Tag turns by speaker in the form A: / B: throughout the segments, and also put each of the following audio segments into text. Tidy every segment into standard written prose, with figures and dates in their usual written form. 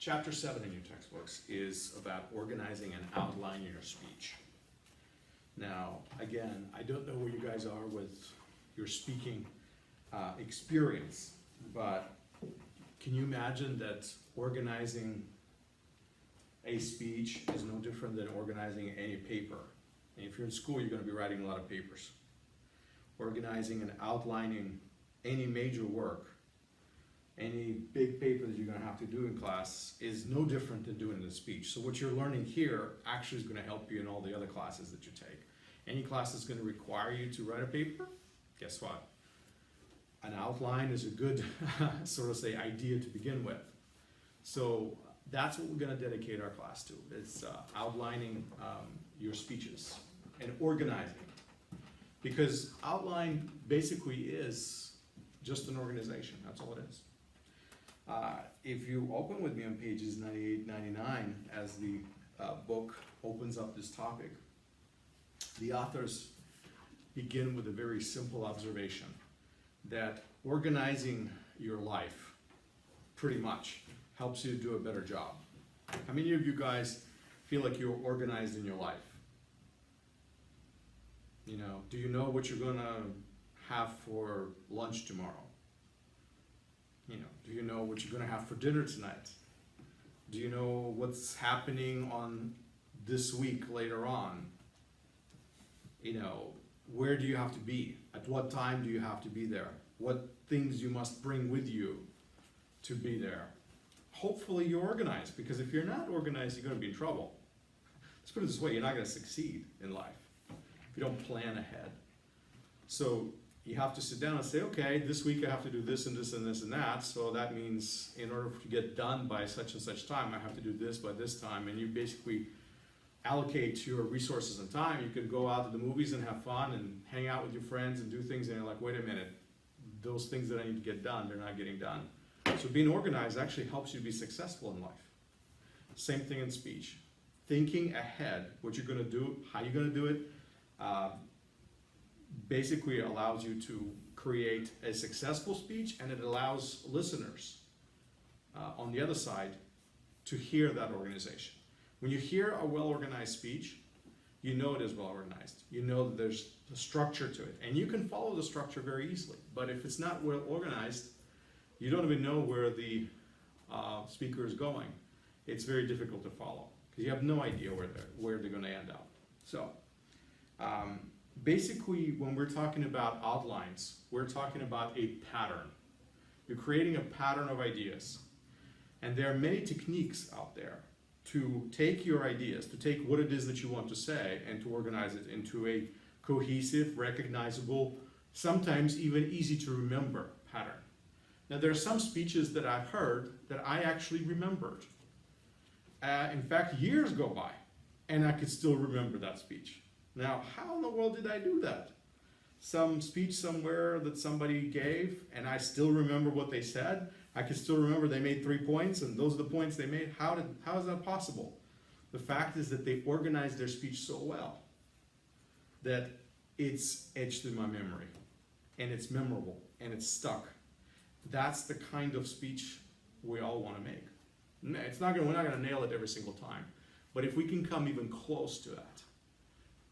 A: Chapter 7 in your textbooks is about organizing and outlining your speech. Now, again, I don't know where you guys are with your speaking experience, but can you imagine that organizing a speech is no different than organizing any paper? And if you're in school, you're going to be writing a lot of papers. Organizing and outlining any major work, any big paper that you're going to have to do in class is no different than doing the speech. So what you're learning here actually is going to help you in all the other classes that you take. Any class that's going to require you to write a paper, guess what? An outline is a good sort of say idea to begin with. So that's what we're going to dedicate our class to. It's outlining your speeches and organizing. Because outline basically is just an organization. That's all it is. If you open with me on pages 98, 99, as the book opens up this topic, the authors begin with a very simple observation that organizing your life pretty much helps you do a better job. How many of you guys feel like you're organized in your life? You know, do you know what you're gonna have for lunch tomorrow? You know, do you know what you're gonna have for dinner tonight? Do you know what's happening on this week later on? You know, where do you have to be? At what time do you have to be there? What things you must bring with you to be there? Hopefully you're organized, because if you're not organized, you're gonna be in trouble. Let's put it this way, you're not gonna succeed in life if you don't plan ahead. So you have to sit down and say, okay, this week I have to do this and this and this and that, so that means in order to get done by such and such time, I have to do this by this time, and you basically allocate your resources and time. You could go out to the movies and have fun and hang out with your friends and do things, and you're like, wait a minute, those things that I need to get done, they're not getting done. So being organized actually helps you be successful in life. Same thing in speech. Thinking ahead, what you're gonna do, how you're gonna do it, basically allows you to create a successful speech, and it allows listeners on the other side to hear that organization. When you hear a well-organized speech, you know it is well-organized. You know that there's a structure to it, and you can follow the structure very easily. But if it's not well-organized, you don't even know where the speaker is going. It's very difficult to follow, because you have no idea where they're going to end up. So basically, when we're talking about outlines, we're talking about a pattern. You're creating a pattern of ideas. And there are many techniques out there to take your ideas, to take what it is that you want to say, and to organize it into a cohesive, recognizable, sometimes even easy to remember pattern. Now, there are some speeches that I've heard that I actually remembered. In fact, years go by, and I could still remember that speech. Now, how in the world did I do that? Some speech somewhere that somebody gave, and I still remember what they said. I can still remember they made 3 points, and those are the points they made. How is that possible? The fact is that they organized their speech so well that it's etched in my memory, and it's memorable, and it's stuck. That's the kind of speech we all want to make. We're not going to nail it every single time, but if we can come even close to that,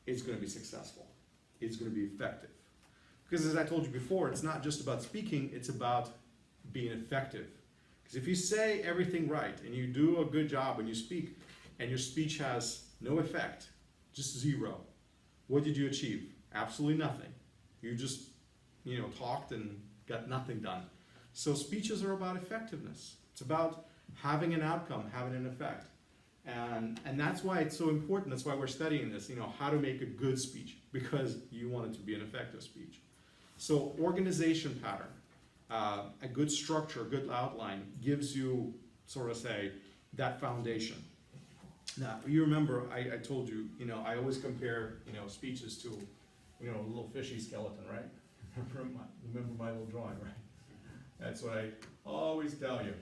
A: it's going to be successful. It's going to be effective. Because as I told you before, it's not just about speaking, it's about being effective. Because if you say everything right and you do a good job when you speak, and your speech has no effect, just zero, what did you achieve? Absolutely nothing. You just, talked and got nothing done. So speeches are about effectiveness. It's about having an outcome, having an effect. And that's why it's so important. That's why we're studying this, how to make a good speech, because you want it to be an effective speech. So organization pattern, a good structure, a good outline gives you, sort of say, that foundation. Now, you remember, I told you, I always compare, speeches to, a little fishy skeleton, right? Remember my little drawing, right? That's what I always tell you.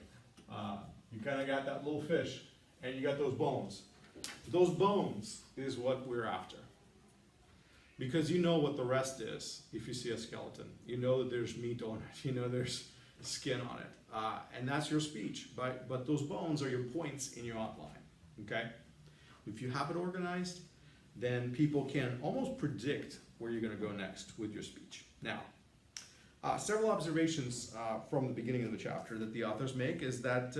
A: You kind of got that little fish, and you got those bones. Those bones is what we're after. Because you know what the rest is if you see a skeleton. You know that there's meat on it. You know there's skin on it. and that's your speech. But those bones are your points in your outline, okay? If you have it organized, then people can almost predict where you're going to go next with your speech. Now, several observations from the beginning of the chapter that the authors make is that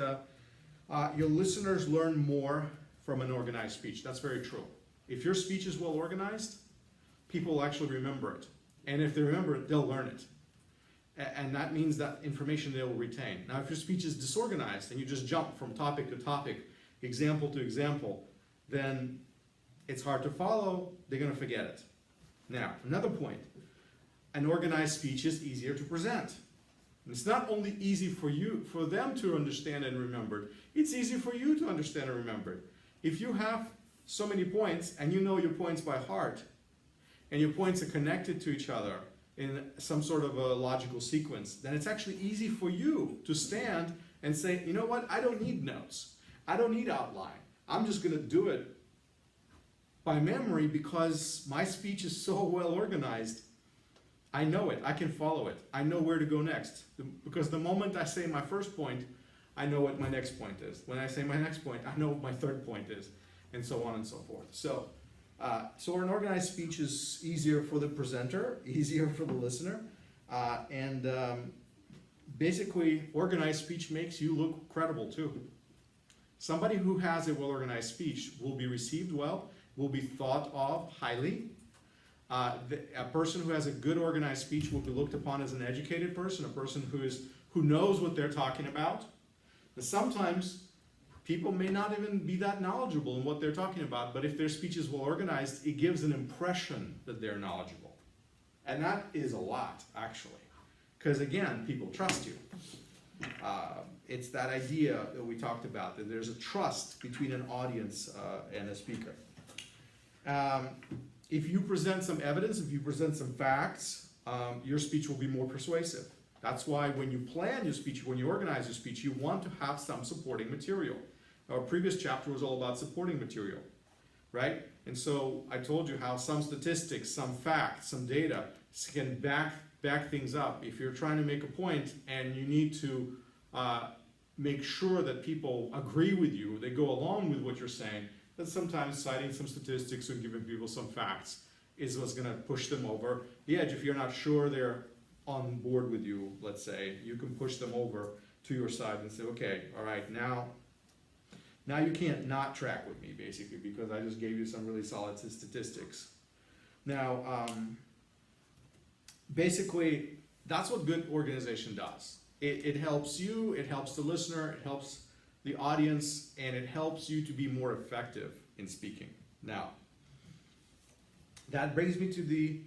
A: your listeners learn more from an organized speech. That's very true. If your speech is well organized, people will actually remember it. And if they remember it, they'll learn it. And that means that information they will retain. Now, if your speech is disorganized and you just jump from topic to topic, example to example, then it's hard to follow, they're going to forget it. Now, another point, an organized speech is easier to present. And it's not only easy for them to understand and remember it, it's easy for you to understand and remember it. If you have so many points and you know your points by heart, and your points are connected to each other in some sort of a logical sequence, then it's actually easy for you to stand and say, you know what, I don't need notes. I don't need outline. I'm just going to do it by memory because my speech is so well organized. I know it. I can follow it. I know where to go next. Because the moment I say my first point, I know what my next point is. When I say my next point, I know what my third point is, and so on and so forth. So an organized speech is easier for the presenter, easier for the listener, and basically organized speech makes you look credible too. Somebody who has a well-organized speech will be received well, will be thought of highly. A person who has a good organized speech will be looked upon as an educated person, a person who knows what they're talking about. But sometimes people may not even be that knowledgeable in what they're talking about, but if their speech is well organized, it gives an impression that they're knowledgeable. And that is a lot, actually. Because again, people trust you. It's that idea that we talked about, that there's a trust between an audience and a speaker. If you present some evidence, if you present some facts, your speech will be more persuasive. That's why when you plan your speech, when you organize your speech, you want to have some supporting material. Our previous chapter was all about supporting material, right? And so I told you how some statistics, some facts, some data can back things up. If you're trying to make a point and you need to make sure that people agree with you, they go along with what you're saying, then sometimes citing some statistics or giving people some facts is what's going to push them over the edge. If you're not sure they're on board with you, let's say, you can push them over to your side and say, okay, all right, now you can't not track with me, basically, because I just gave you some really solid statistics. Now, basically, that's what good organization does. It helps you, it helps the listener, it helps the audience, and it helps you to be more effective in speaking. Now, that brings me to the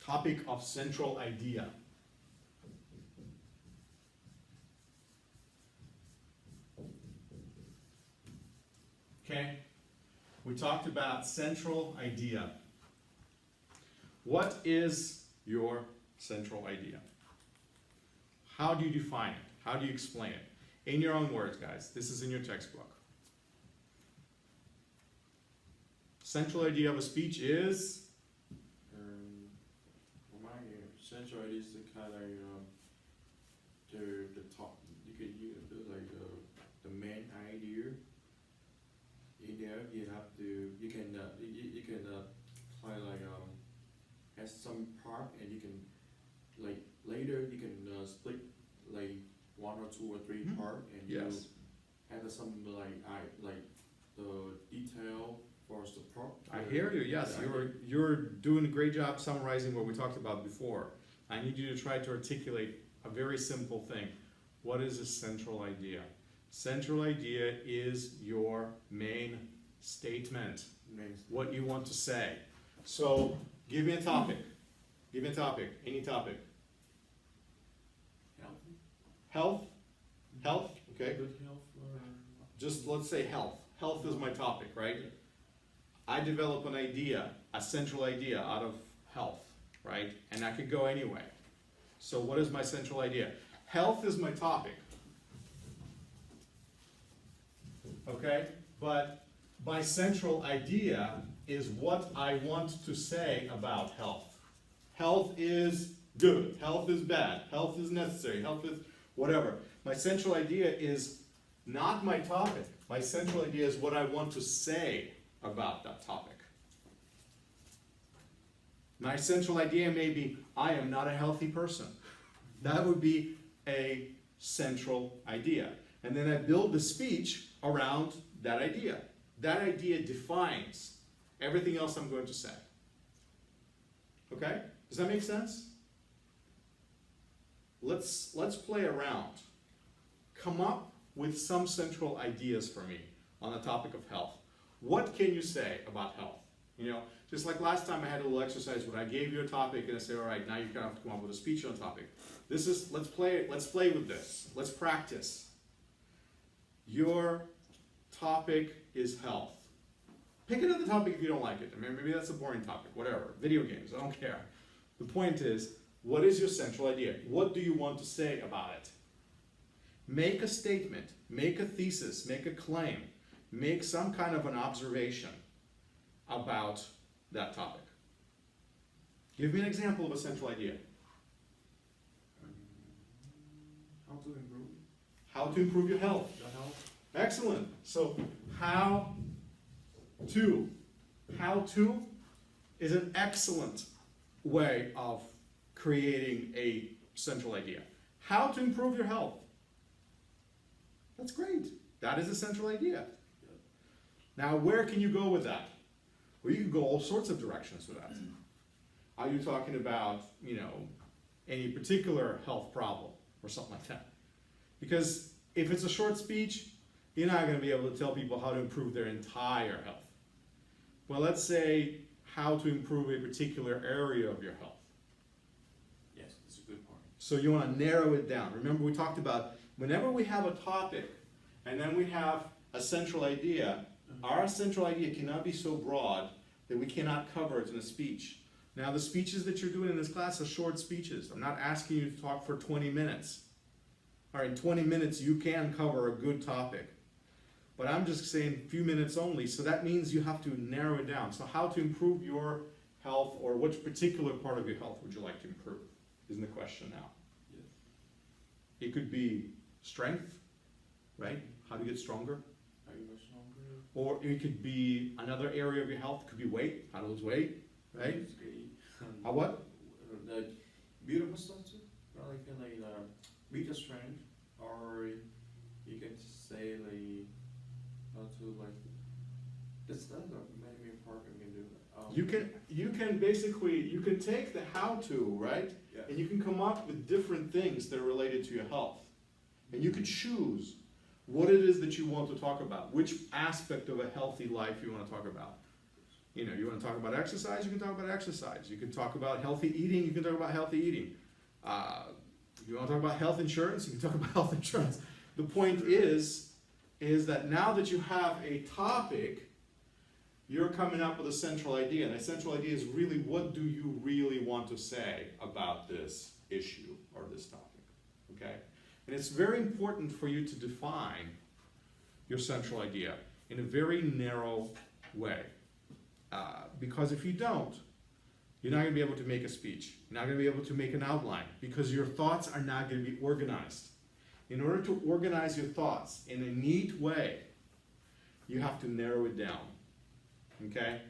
A: topic of central idea. Okay, we talked about central idea. What is your central idea? How do you define it? How do you explain it? In your own words, guys. This is in your textbook. Central idea of a speech is?
B: For my central idea is the kind of the top. You can do like the main idea. In there, you can kind of like add some part, and you can like later you can split like 1 or 2 or 3 part, and
A: yes,
B: you add some like the detail for the part.
A: I hear you. Yes, you're doing a great job summarizing what we talked about before. I need you to try to articulate a very simple thing. What is a central idea? Central idea is your main statement. What you want to say. So give me a topic. Give me a topic. Any topic. Health? Health? Okay.
B: Good health.
A: Just let's say health. Health is my topic, right? I develop an idea, a central idea out of health, right? And I could go anyway. So what is my central idea? Health is my topic. Okay? But my central idea is what I want to say about health. Health is good. Health is bad. Health is necessary. Health is whatever. My central idea is not my topic. My central idea is what I want to say about that topic. My central idea may be, I am not a healthy person. That would be a central idea. And then I build the speech around that idea. That idea defines everything else I'm going to say. Okay? Does that make sense? Let's play around. Come up with some central ideas for me on the topic of health. What can you say about health? You know, just like last time I had a little exercise when I gave you a topic and I say, all right, now you're gonna have to come up with a speech on the topic. This is, let's play with this. Let's practice. Your topic is health. Pick another topic if you don't like it. I mean, maybe that's a boring topic, whatever. Video games, I don't care. The point is, what is your central idea? What do you want to say about it? Make a statement, make a thesis, make a claim, make some kind of an observation about that topic. Give me an example of a central idea.
B: How to improve
A: How to improve your health.
B: the health?
A: Excellent. So, how to is an excellent way of creating a central idea. How to improve your health. That's great. That is a central idea. Now, where can you go with that? Well, you can go all sorts of directions with that. Are you talking about, you know, any particular health problem or something like that? Because if it's a short speech, you're not going to be able to tell people how to improve their entire health. Well, let's say how to improve a particular area of your health.
B: Yes, that's a good point.
A: So you want to narrow it down. Remember, we talked about whenever we have a topic and then we have a central idea, our central idea cannot be so broad that we cannot cover it in a speech. Now, the speeches that you're doing in this class are short speeches. I'm not asking you to talk for 20 minutes. All right, in 20 minutes, you can cover a good topic. But I'm just saying a few minutes only, so that means you have to narrow it down. So how to improve your health, or which particular part of your health would you like to improve, isn't the question now.
B: Yes.
A: It could be strength, right? How to get stronger.
B: How you get stronger?
A: Or it could be another area of your health. It could be weight, how to lose weight, right?
B: It's great.
A: How what?
B: Like beautiful stuff too. Like beat the strength, or you can say like how to like. That's not the main part we can do.
A: You can basically, you can take the how to, right?
B: Yeah.
A: And you can come up with different things that are related to your health. And you can choose what it is that you want to talk about, which aspect of a healthy life you want to talk about. You know, you want to talk about exercise, you can talk about exercise. You can talk about healthy eating, you can talk about healthy eating. If you want to talk about health insurance, you can talk about health insurance. The point is that now that you have a topic, you're coming up with a central idea. And a central idea is really, what do you really want to say about this issue or this topic, okay? And it's very important for you to define your central idea in a very narrow way. Because if you don't, you're not going to be able to make a speech. You're not going to be able to make an outline, because your thoughts are not going to be organized. In order to organize your thoughts in a neat way, you have to narrow it down. Okay?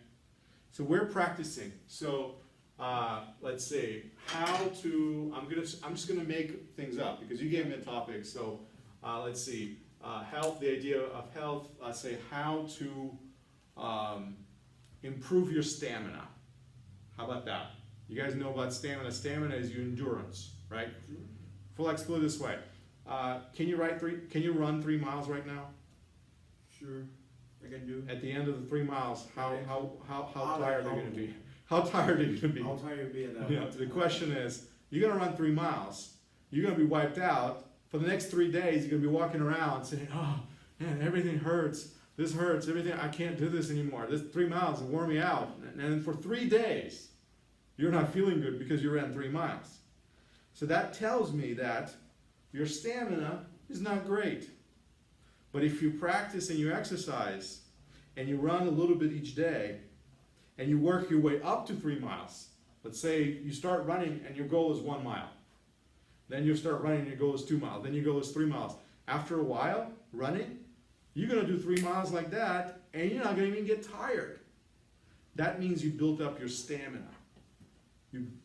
A: So we're practicing. So let's see, how to, I'm just gonna make things up because you gave me a topic. So let's see, health, the idea of health, let's say how to improve your stamina. How about that? You guys know about stamina. Stamina is your endurance, right? Well, let's put it this way. Can you run 3 miles right now?
B: Sure. I can do.
A: At the end of the 3 miles, how tired are you going to be? How tired are you going to be?
B: How tired be that?
A: Yeah, the question is, you're going to run 3 miles, you're going to be wiped out. For the next 3 days, you're going to be walking around saying, oh, man, everything hurts. This hurts, everything, I can't do this anymore. This 3 miles wore me out. And for 3 days, you're not feeling good because you ran 3 miles. So that tells me that your stamina is not great. But if you practice and you exercise and you run a little bit each day and you work your way up to 3 miles, let's say you start running and your goal is 1 mile. Then you start running, your goal is 2 miles. Then your goal is 3 miles. After a while, running, you're gonna do 3 miles like that, and you're not gonna even get tired. That means you built up your stamina.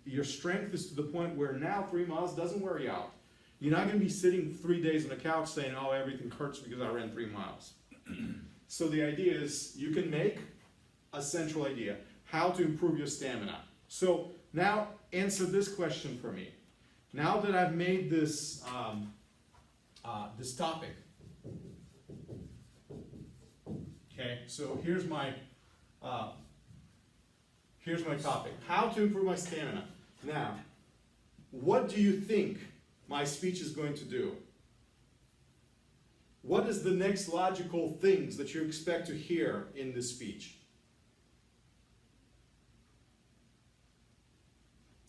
A: Your strength is to the point where now 3 miles doesn't wear you out. You're not gonna be sitting 3 days on the couch saying, oh, everything hurts because I ran 3 miles. So the idea is you can make a central idea, how to improve your stamina. So now answer this question for me. Now that I've made this, this topic, okay, so here's my topic, how to improve my stamina. Now, what do you think my speech is going to do? What is the next logical things that you expect to hear in this speech?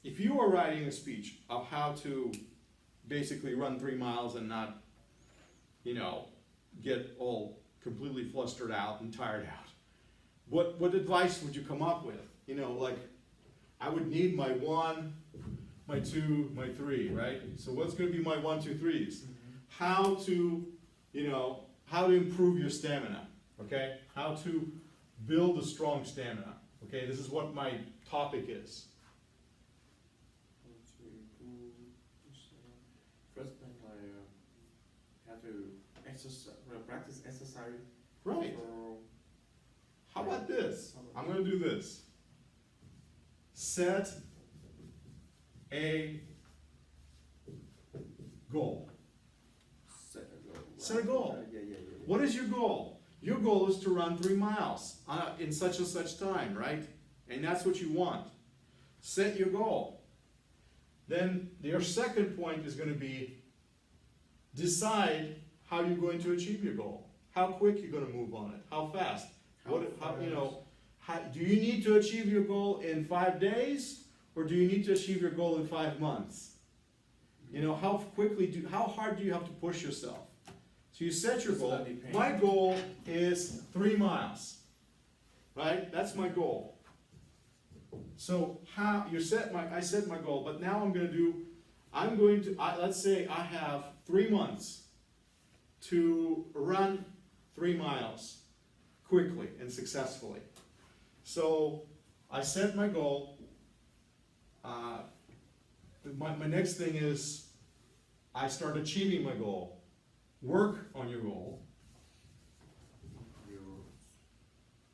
A: If you are writing a speech of how to basically run 3 miles and not, get all completely flustered out and tired out, what advice would you come up with? Like, I would need my 1, my 2, my 3, right? So what's going to be my 1, 2, 3s? How to, how to improve your stamina, okay? How to build a strong stamina, okay? This is what my topic is.
B: First thing, have to exercise, practice exercise.
A: Right. How about this? I'm going to do this. Set a goal.
B: Set a goal.
A: Set a goal.
B: Yeah.
A: What is your goal? Your goal is to run 3 miles in such and such time, right? And that's what you want. Set your goal. Then your second point is going to be decide how you're going to achieve your goal. How quick you're going to move on it. How fast. Do you need to achieve your goal in 5 days, or do you need to achieve your goal in 5 months? How hard do you have to push yourself? So you set your goal. My goal is 3 miles, right? That's my goal. So I set my goal, but now let's say I have 3 months to run 3 miles quickly and successfully. So I set my goal. My next thing is I start achieving my goal. Work on your goal.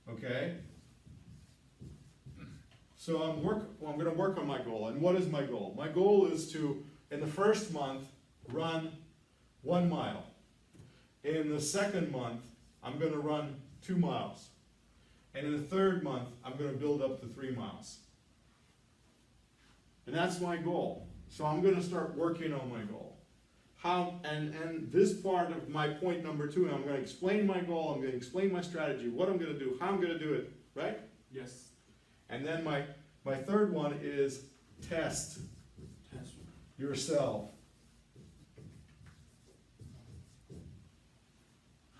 A: Okay? So I'm going to work on my goal. And what is my goal? My goal is to, in the first month, run 1 mile. In the second month, I'm going to run 2 miles. And in the third month, I'm going to build up to 3 miles. And that's my goal. So I'm going to start working on my goal. And this part of my point number 2, I'm going to explain my goal, I'm going to explain my strategy, what I'm going to do, how I'm going to do it, right?
B: Yes.
A: And then my third one is test yourself.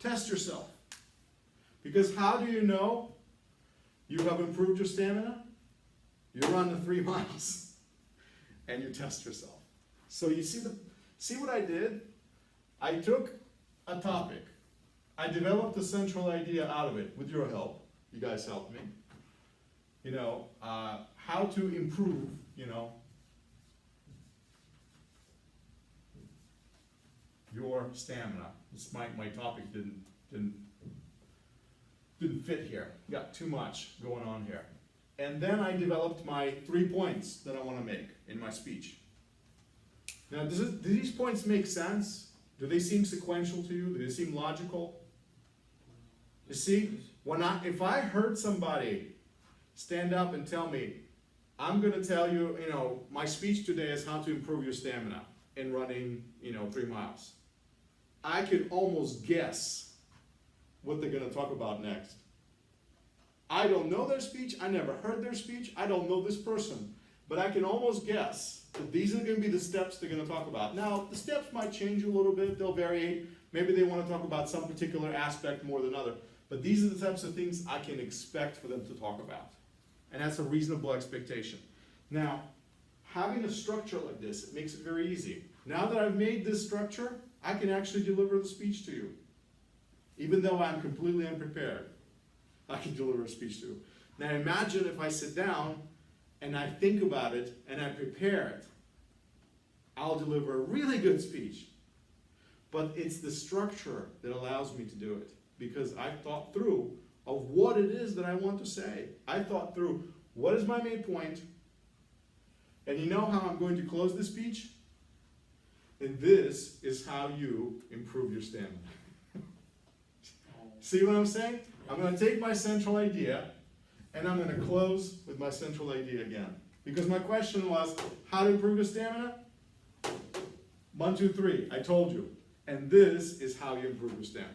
A: Test yourself. Because how do you know you have improved your stamina? You run the 3 miles and you test yourself. So you see what I did? I took a topic. I developed a central idea out of it with your help. You guys helped me. How to improve, your stamina. My topic didn't fit here. Got too much going on here. And then I developed my 3 points that I want to make in my speech. Now, do these points make sense? Do they seem sequential to you? Do they seem logical? You see, if I heard somebody stand up and tell me, I'm going to tell you, my speech today is how to improve your stamina in running, 3 miles. I could almost guess what they're going to talk about next. I don't know their speech. I never heard their speech. I don't know this person. But I can almost guess that these are going to be the steps they're going to talk about. Now, the steps might change a little bit. They'll vary. Maybe they want to talk about some particular aspect more than other. But these are the types of things I can expect for them to talk about. And that's a reasonable expectation. Now, having a structure like this, it makes it very easy. Now that I've made this structure, I can actually deliver the speech to you. Even though I'm completely unprepared, I can deliver a speech to you. Now imagine if I sit down and I think about it and I prepare it. I'll deliver a really good speech. But it's the structure that allows me to do it, because I've thought through of what it is that I want to say. I thought through what is my main point, and you know how I'm going to close the speech? And this is how you improve your stamina. See what I'm saying? I'm going to take my central idea, and I'm going to close with my central idea again. Because my question was, how to improve your stamina? 1, 2, 3, I told you. And this is how you improve your stamina.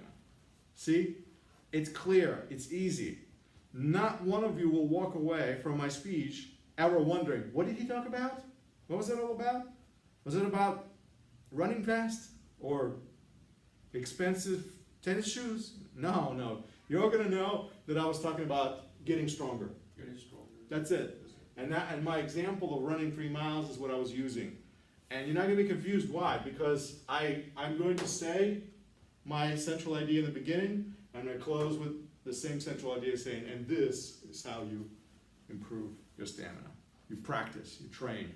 A: See? It's clear, it's easy. Not one of you will walk away from my speech ever wondering, what did he talk about? What was it all about? Was it about running fast? Or expensive tennis shoes? No, no. You're going to know that I was talking about getting stronger.
B: Getting stronger.
A: That's it. And my example of running 3 miles is what I was using. And you're not going to be confused. Why? Because I'm going to say my central idea in the beginning, and I close with the same central idea saying, and this is how you improve your stamina. You practice, you train,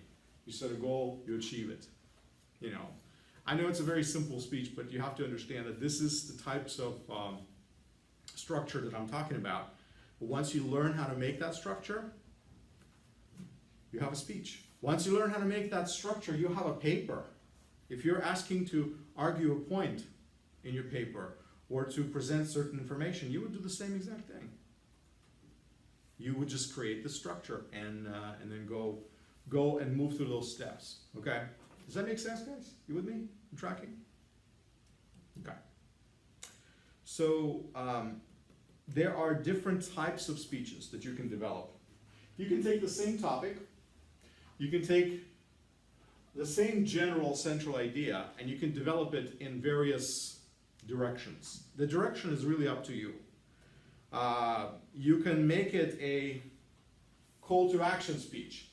A: you set a goal, you achieve it. You know, I know it's a very simple speech, but you have to understand that this is the types of structure that I'm talking about. But once you learn how to make that structure, you have a speech. Once you learn how to make that structure, you have a paper. If you're asking to argue a point in your paper or to present certain information, you would do the same exact thing. You would just create the structure and then go and move through those steps. Okay? Does that make sense, guys? You with me? You tracking? Okay. So there are different types of speeches that you can develop. You can take the same topic. You can take the same general central idea and you can develop it in various directions. The direction is really up to you. You can make it a call to action speech.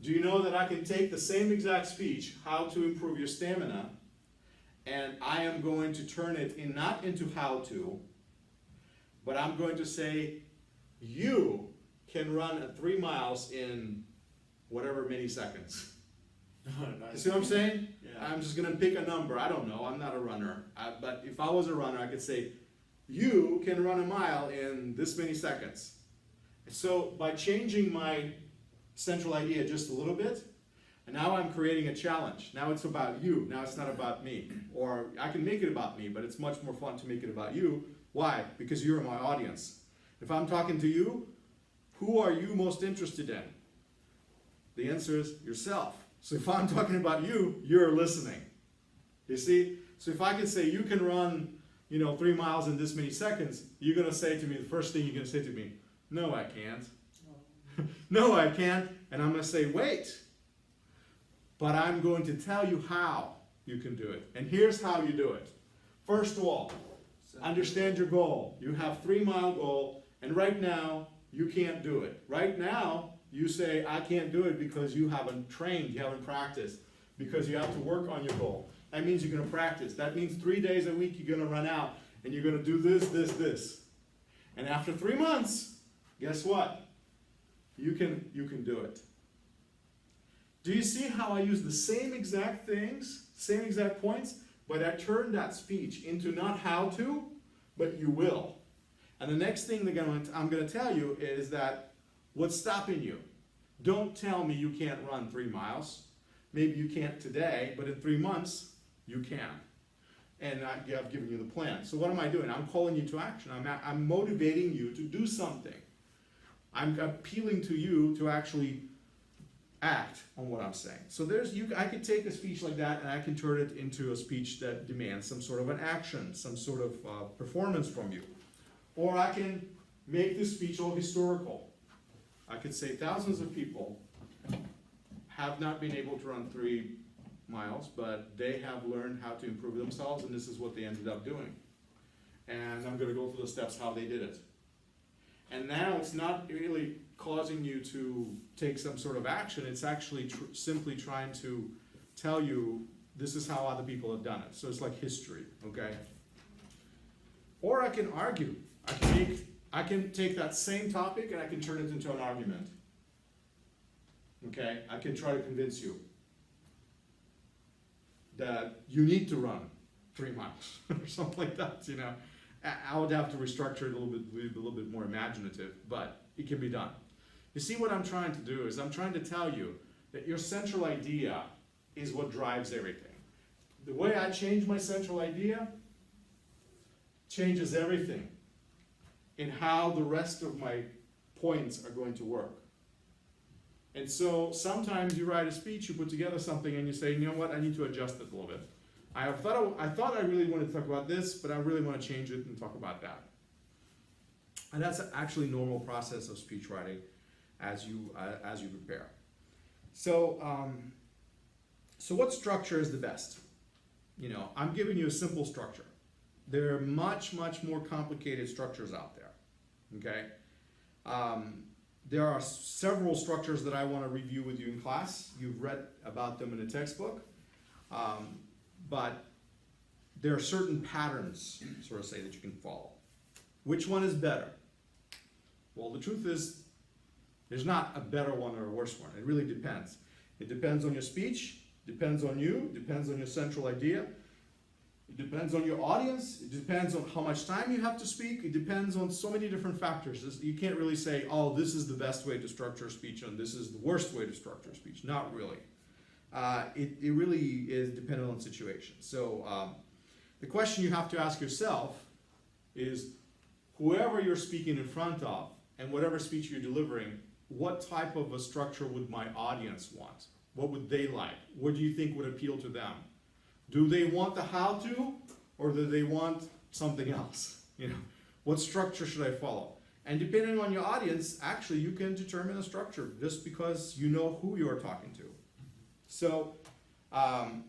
A: Do you know that I can take the same exact speech, how to improve your stamina, and I am going to turn it not into how to, but I'm going to say you can run 3 miles in whatever many seconds. You see what I'm saying?
B: Yeah.
A: I'm just going to pick a number. I don't know. I'm not a runner. But if I was a runner, I could say, you can run a mile in this many seconds. So by changing my central idea just a little bit, and now I'm creating a challenge. Now it's about you. Now it's not about me. Or I can make it about me, but it's much more fun to make it about you. Why? Because you're my audience. If I'm talking to you, who are you most interested in? The answer is yourself. So if I'm talking about you, you're listening. You see? So if I can say you can run, 3 miles in this many seconds, you're going to say to me, the first thing you're going to say to me, no, I can't. No, I can't. And I'm going to say, wait. But I'm going to tell you how you can do it. And here's how you do it. First of all, understand your goal. You have 3-mile goal, and right now, you can't do it. Right now, you say, I can't do it because you haven't trained, you haven't practiced, because you have to work on your goal. That means you're going to practice. That means 3 days a week you're going to run out, and you're going to do this, this, this. And after 3 months, guess what? You can do it. Do you see how I use the same exact things, same exact points, but I turn that speech into not how to, but you will. And the next thing I'm going to tell you is that what's stopping you? Don't tell me you can't run 3 miles. Maybe you can't today, but in 3 months, you can. And I've given you the plan. So what am I doing? I'm calling you to action. I'm motivating you to do something. I'm appealing to you to actually act on what I'm saying. So I could take a speech like that and I can turn it into a speech that demands some sort of an action, some sort of performance from you. Or I can make this speech all historical. I could say thousands of people have not been able to run 3 miles, but they have learned how to improve themselves, and this is what they ended up doing. And I'm going to go through the steps how they did it. And now it's not really causing you to take some sort of action. It's actually simply trying to tell you this is how other people have done it. So it's like history, okay? Or I can argue. I can take that same topic and I can turn it into an argument. Okay? I can try to convince you that you need to run 3 miles or something like that, you know. I would have to restructure it a little bit more imaginative, but it can be done. You see, what I'm trying to do is I'm trying to tell you that your central idea is what drives everything. The way I change my central idea changes everything in how the rest of my points are going to work. And so sometimes you write a speech, you put together something, and you say, you know what, I need to adjust it a little bit. I thought I really wanted to talk about this, but I really want to change it and talk about that. And that's actually a normal process of speech writing as you prepare. So, so what structure is the best? You know, I'm giving you a simple structure. There are much more complicated structures out there, okay? There are several structures that I want to review with you in class. You've read about them in a textbook, but there are certain patterns, sort of say, that you can follow. Which one is better? Well, the truth is, there's not a better one or a worse one. It really depends. It depends on your speech, depends on you, depends on your central idea. It depends on your audience. It depends on how much time you have to speak. It depends on so many different factors. You can't really say, oh, this is the best way to structure a speech and this is the worst way to structure a speech. Not really. It really is dependent on situation. So the question you have to ask yourself is, whoever you're speaking in front of and whatever speech you're delivering, what type of a structure would my audience want? What would they like? What do you think would appeal to them? Do they want the how-to, or do they want something else? You know, what structure should I follow? And depending on your audience, actually, you can determine a structure just because you know who you are talking to. So, and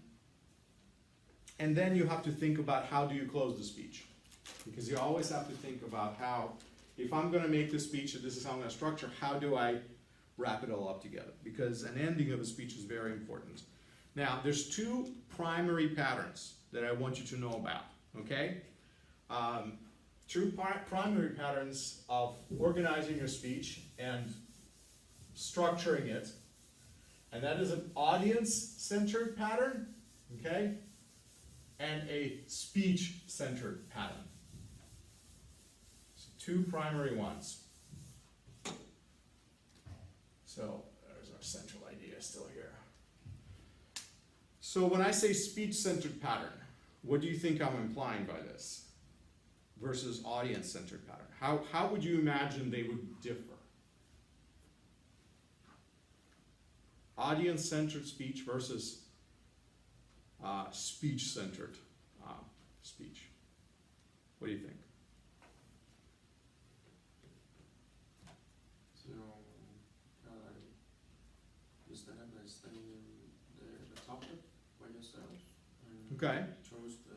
A: then you have to think about how do you close the speech, because you always have to think about how, if I'm going to make this speech and this is how I'm going to structure, how do I wrap it all up together? Because an ending of a speech is very important. Now, there's 2 primary patterns that I want you to know about, okay? 2 primary patterns of organizing your speech and structuring it, and that is an audience-centered pattern, okay, and a speech-centered pattern. So 2 primary ones. So there's our central idea still here. So when I say speech-centered pattern, what do you think I'm implying by this versus audience-centered pattern? How would you imagine they would differ? Audience-centered speech versus speech-centered speech. What do you think?
B: So, you start by studying the topic by yourself. And
A: Okay.
B: choose the.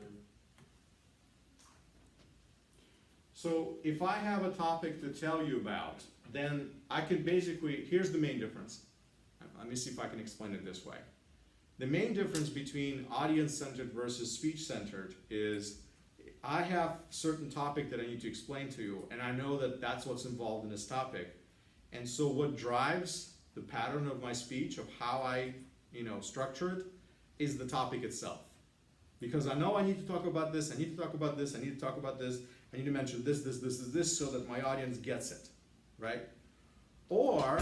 A: So if I have a topic to tell you about, then I can basically, here's the main difference. Let me see if I can explain it this way. The main difference between audience-centered versus speech-centered is I have a certain topic that I need to explain to you, and I know that that's what's involved in this topic. And so what drives the pattern of my speech, of how I, structure it, is the topic itself. Because I know I need to talk about this, I need to talk about this, I need to talk about this, I need to mention this, so that my audience gets it, right? Or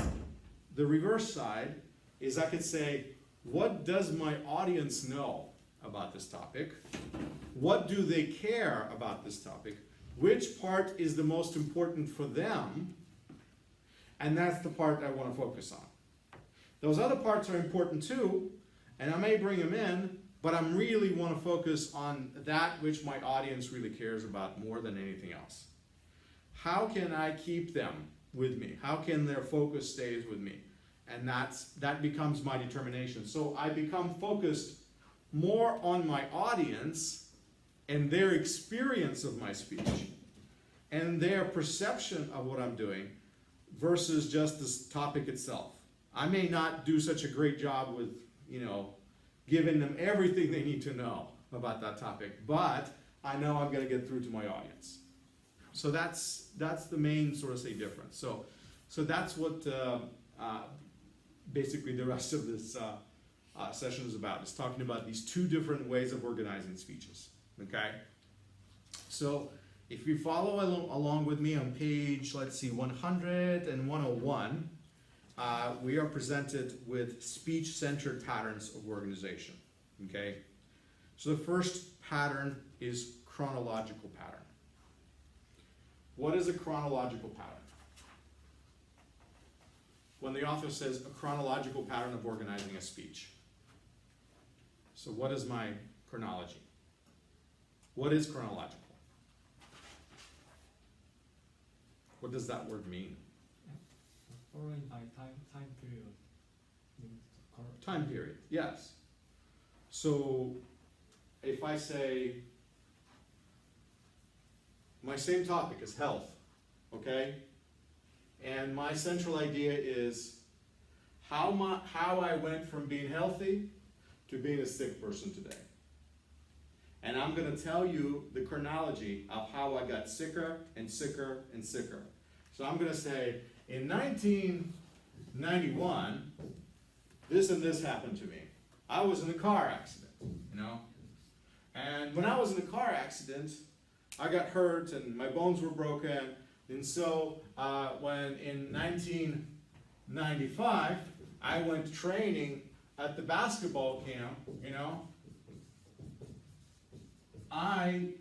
A: the reverse side is I could say, what does my audience know about this topic? What do they care about this topic? Which part is the most important for them? And that's the part I want to focus on. Those other parts are important too, and I may bring them in, but I really want to focus on that which my audience really cares about more than anything else. How can I keep them with me? How can their focus stay with me? And that becomes my determination. So I become focused more on my audience and their experience of my speech and their perception of what I'm doing versus just this topic itself. I may not do such a great job with, giving them everything they need to know about that topic, but I know I'm going to get through to my audience. So that's the main sort of say difference. So that's what basically the rest of this session is about. It's talking about these two different ways of organizing speeches. Okay. So if you follow along with me on page, let's see, 100 and 101, we are presented with speech-centered patterns of organization. Okay. So the first pattern is chronological pattern. What is a chronological pattern? When the author says a chronological pattern of organizing a speech. So what is my chronology? What is chronological? What does that word mean?
C: Following by time period.
A: Time period, yes. So if I say, my same topic is health, okay? And my central idea is how I went from being healthy to being a sick person today. And I'm going to tell you the chronology of how I got sicker and sicker and sicker. So I'm going to say, in 1991, this and this happened to me. I was in a car accident, you know? And when I was in a car accident, I got hurt and my bones were broken. And so when in 1995, I went training at the basketball camp, you know, I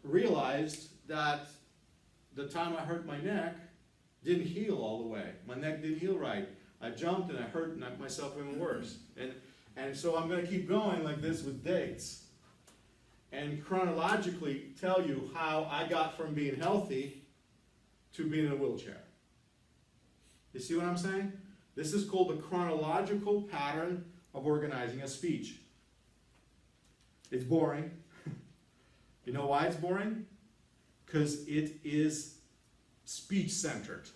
A: realized that the time I hurt my neck didn't heal all the way. My neck didn't heal right. I jumped and I hurt myself even worse. And so I'm going to keep going like this with dates and chronologically tell you how I got from being healthy to being in a wheelchair. You see what I'm saying? This is called the chronological pattern of organizing a speech. It's boring. You know why it's boring? Because it is speech-centered,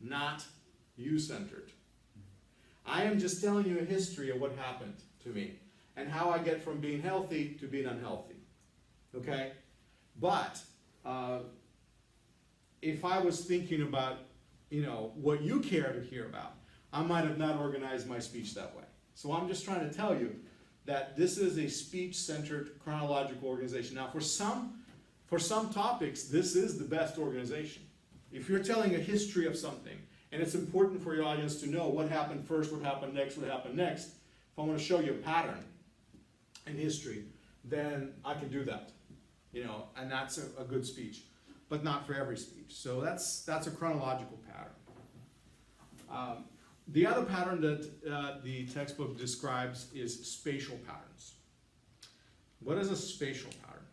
A: not you-centered. I am just telling you a history of what happened to me and how I get from being healthy to being unhealthy. Okay? But if I was thinking about, you know, what you care to hear about, I might have not organized my speech that way. So I'm just trying to tell you that this is a speech-centered chronological organization. Now, for some topics, this is the best organization. If you're telling a history of something, and it's important for your audience to know what happened first, what happened next, if I want to show you a pattern in history, then I can do that. You know, and that's a good speech, but not for every speech. So that's a chronological pattern. The other pattern that the textbook describes is spatial patterns. What is a spatial pattern?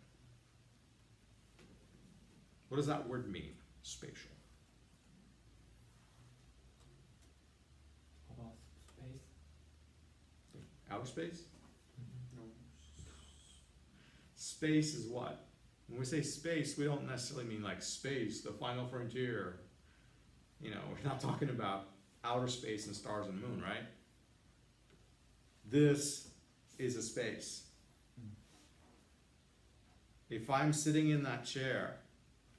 A: What does that word mean, spatial?
C: About space.
A: Outer space?
B: No.
A: Space is what? When we say space, we don't necessarily mean like space, the final frontier. You know, we're not talking about outer space and stars and moon, right? This is a space. If I'm sitting in that chair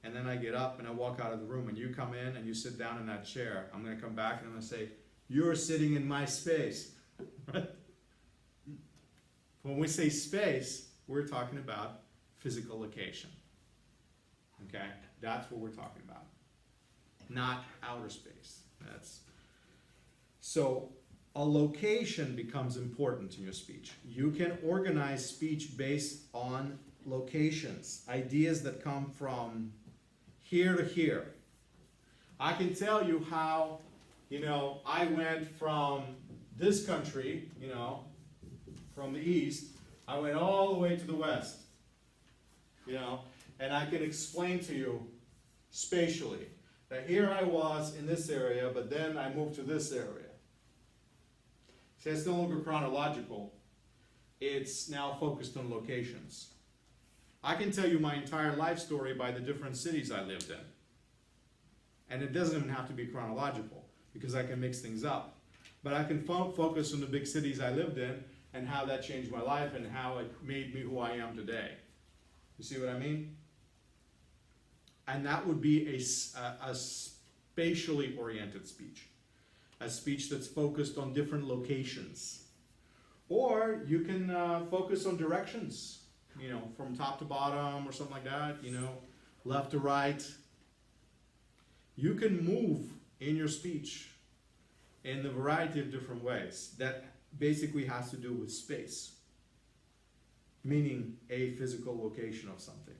A: and then I get up and I walk out of the room and you come in and you sit down in that chair, I'm going to come back and I'm going to say, you're sitting in my space. When we say space, we're talking about physical location. Okay? That's what we're talking about. Not outer space. So a location becomes important in your speech. You can organize speech based on locations, ideas that come from here to here. I can tell you how, you know, I went from this country, you know, from the east, I went all the way to the west, you know, and I can explain to you spatially that here I was in this area, but then I moved to this area. See, it's no longer chronological. It's now focused on locations. I can tell you my entire life story by the different cities I lived in. And it doesn't even have to be chronological, because I can mix things up. But I can focus on the big cities I lived in, and how that changed my life and how it made me who I am today. You see what I mean? And that would be a spatially oriented speech, a speech that's focused on different locations. Or you can focus on directions, you know, from top to bottom or something like that, you know, left to right. You can move in your speech in a variety of different ways. That basically has to do with space, meaning a physical location of something.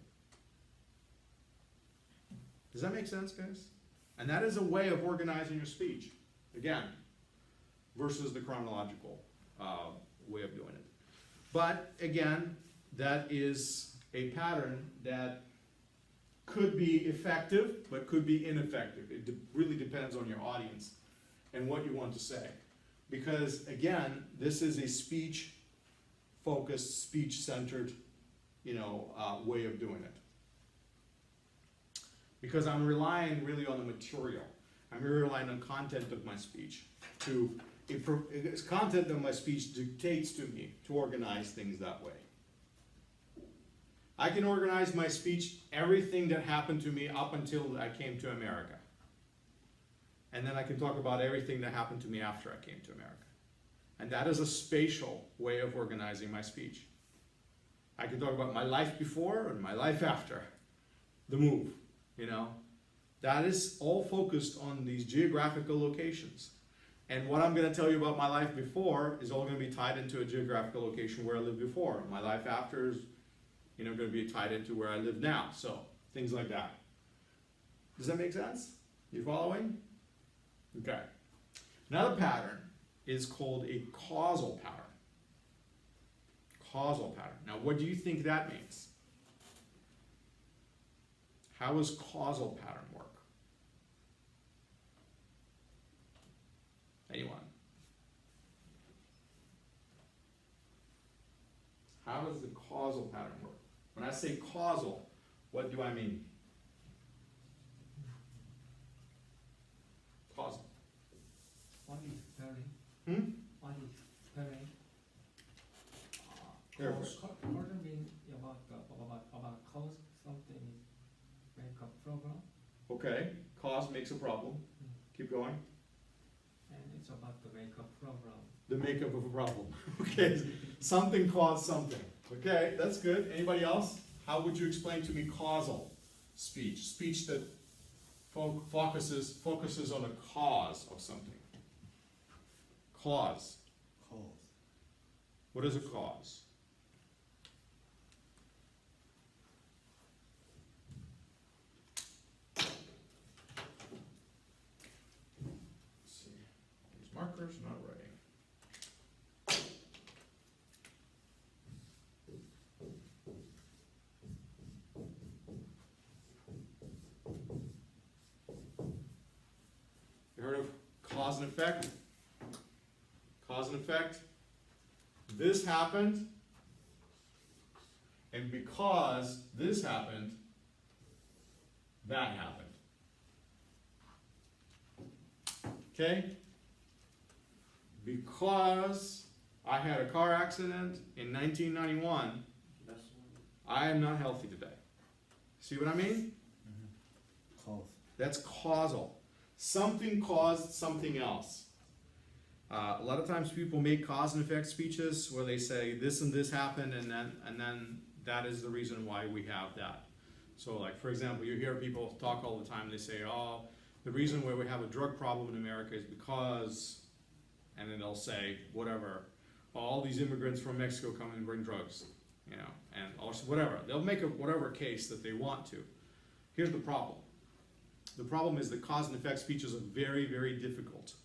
A: Does that make sense, guys? And that is a way of organizing your speech, again, versus the chronological way of doing it. But again, that is a pattern that could be effective, but could be ineffective. It really depends on your audience and what you want to say. Because again, this is a speech-focused, speech-centered, you know, way of doing it. Because I'm relying really on the material. I'm really relying on content of my speech. Content of my speech dictates to me to organize things that way. I can organize my speech, everything that happened to me up until I came to America. And then I can talk about everything that happened to me after I came to America. And that is a spatial way of organizing my speech. I can talk about my life before and my life after the move, you know. That is all focused on these geographical locations. And what I'm going to tell you about my life before is all going to be tied into a geographical location where I lived before. My life after is, you know, going to be tied into where I live now. So, things like that. Does that make sense? You following? Okay. Another pattern is called a causal pattern. Causal pattern. Now, what do you think that means? How does causal pattern work? Anyone? How does the causal pattern work? When I say causal, what do I mean? Causal.
C: What is pairing? What is pairing? Causal means about cause something is make a problem,
A: Okay, cause makes a problem. Keep going.
C: and it's about the make a problem.
A: The makeup of a problem. Okay, something caused something. Okay, that's good. Anybody else? How would you explain to me causal speech? Speech that focuses on a cause of something. Cause. What is a cause? Let's see. These markers not writing. You heard of cause and effect? Cause and effect. This happened, and because this happened, that happened. Okay? Because I had a car accident in 1991,
B: That's
A: I am not healthy today. See what I mean?
D: Cause.
A: That's causal. Something caused something else. A lot of times people make cause and effect speeches where they say this and this happened and then that is the reason why we have that. So like for example, you hear people talk all the time, they say, oh, the reason why we have a drug problem in America is because, and then they'll say whatever, all these immigrants from Mexico come and bring drugs, you know, and also whatever. They'll make a whatever case that they want to. Here's the problem. The problem is that cause and effect speeches are very, very difficult.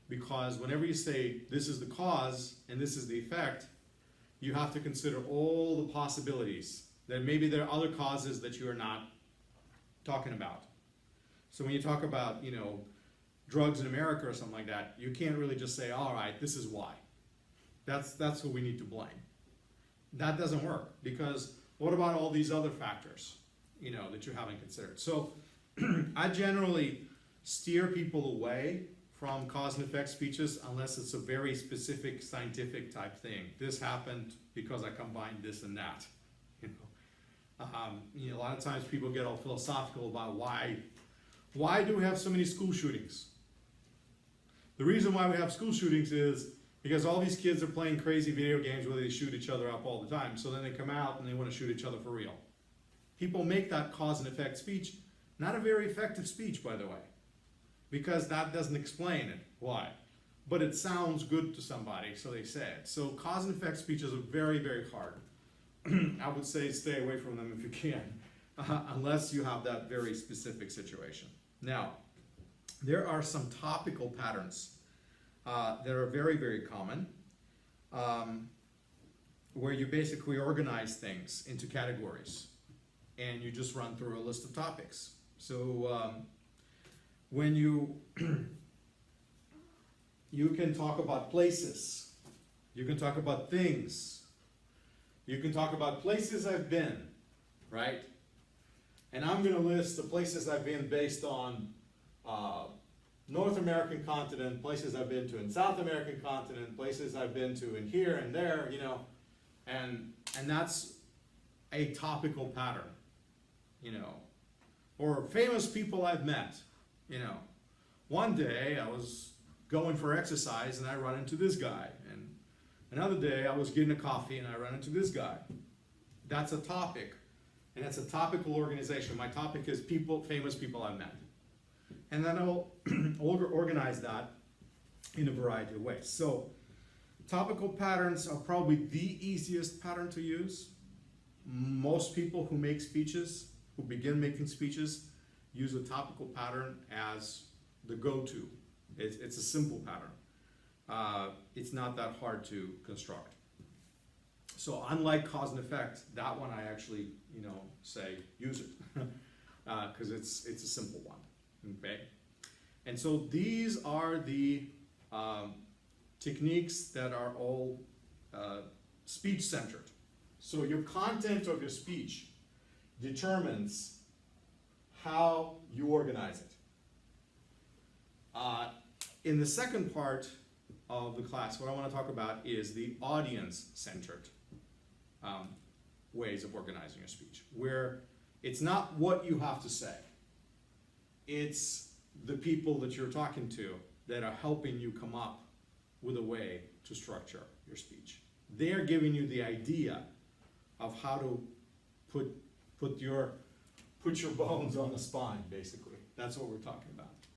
A: Because whenever you say this is the cause and this is the effect, you have to consider all the possibilities. That maybe there are other causes that you are not talking about. So when you talk about, you know, drugs in America or something like that, you can't really just say, all right, this is why. That's who we need to blame. That doesn't work, because what about all these other factors, you know, that you haven't considered? So I generally steer people away from cause and effect speeches unless it's a very specific scientific type thing. This happened because I combined this and that. A lot of times people get all philosophical about why do we have so many school shootings? The reason why we have school shootings is because all these kids are playing crazy video games where they shoot each other up all the time. So then they come out and they want to shoot each other for real. People make that cause and effect speech not a very effective speech, by the way, because that doesn't explain it. Why? But it sounds good to somebody, so they say it. So cause and effect speeches are very, very hard. I would say stay away from them if you can, unless you have that very specific situation. Now, there are some topical patterns that are very, very common, where you basically organize things into categories, and you just run through a list of topics. So when you can talk about places, you can talk about things, you can talk about places I've been, right? And I'm going to list the places I've been based on North American continent, places I've been to in South American continent, places I've been to in here and there, and that's a topical pattern, or famous people I've met, One day I was going for exercise and I run into this guy, and another day I was getting a coffee and I run into this guy. That's a topic, and it's a topical organization. My topic is famous people I've met. And then I'll organize that in a variety of ways. So topical patterns are probably the easiest pattern to use. Most people who make speeches, who begin making speeches, use a topical pattern as the go-to. It's a simple pattern. It's not that hard to construct. So unlike cause and effect, that one I actually, say use it because it's a simple one. Okay, and so these are the techniques that are all speech-centered. So your content of your speech determines how you organize it. In the second part of the class, what I want to talk about is the audience-centered ways of organizing your speech, where it's not what you have to say. It's the people that you're talking to that are helping you come up with a way to structure your speech. They're giving you the idea of how to put your bones on the spine, basically. That's what we're talking about.